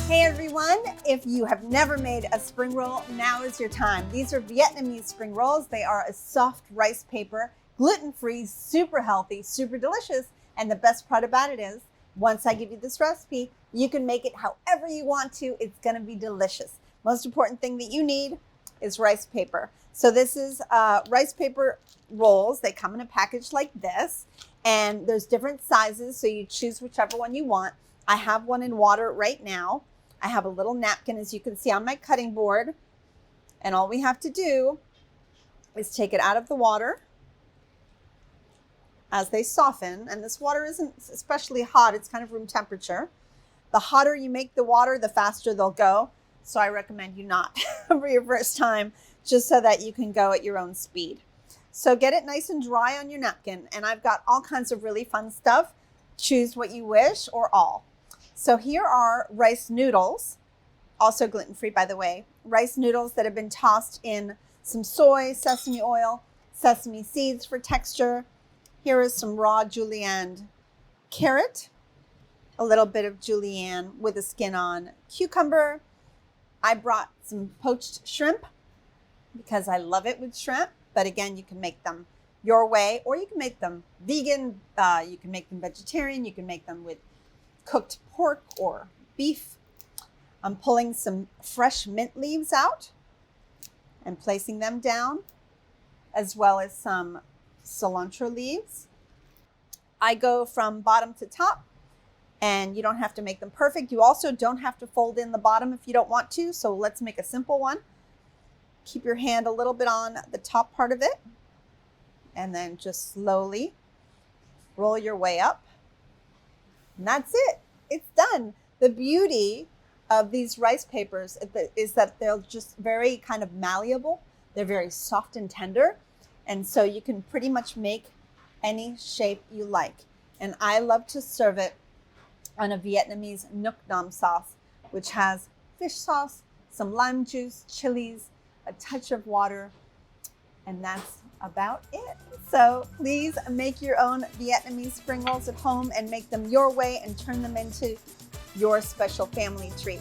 Hey everyone, if you have never made a spring roll, now is your time. These are Vietnamese spring rolls. They are a soft rice paper, gluten-free, super healthy, super delicious. And the best part about it is, once I give you this recipe, you can make it however you want to. It's gonna be delicious. Most important thing that you need is rice paper. So this is rice paper rolls. They come in a package like this, and there's different sizes, so you choose whichever one you want. I have one in water right now. I have a little napkin, as you can see on my cutting board. And all we have to do is take it out of the water as they soften. And this water isn't especially hot, it's kind of room temperature. The hotter you make the water, the faster they'll go. So I recommend you not for your first time, just so that you can go at your own speed. So get it nice and dry on your napkin. And I've got all kinds of really fun stuff. Choose what you wish or all. So here are rice noodles, also gluten-free by the way, rice noodles that have been tossed in some soy, sesame oil, sesame seeds for texture. Here is some raw julienne carrot, a little bit of julienne with a skin on cucumber. I brought some poached shrimp because I love it with shrimp, but again, you can make them your way, or you can make them vegan, you can make them vegetarian, you can make them with cooked pork or beef. I'm pulling some fresh mint leaves out and placing them down, as well as some cilantro leaves. I go from bottom to top, and you don't have to make them perfect. You also don't have to fold in the bottom if you don't want to, so let's make a simple one. Keep your hand a little bit on the top part of it, and then just slowly roll your way up. And that's it. It's done. The beauty of these rice papers is that they're just very kind of malleable. They're very soft and tender. And so you can pretty much make any shape you like. And I love to serve it on a Vietnamese Nuoc Nam sauce, which has fish sauce, some lime juice, chilies, a touch of water, and that's about it. So please make your own Vietnamese spring rolls at home and make them your way and turn them into your special family treat.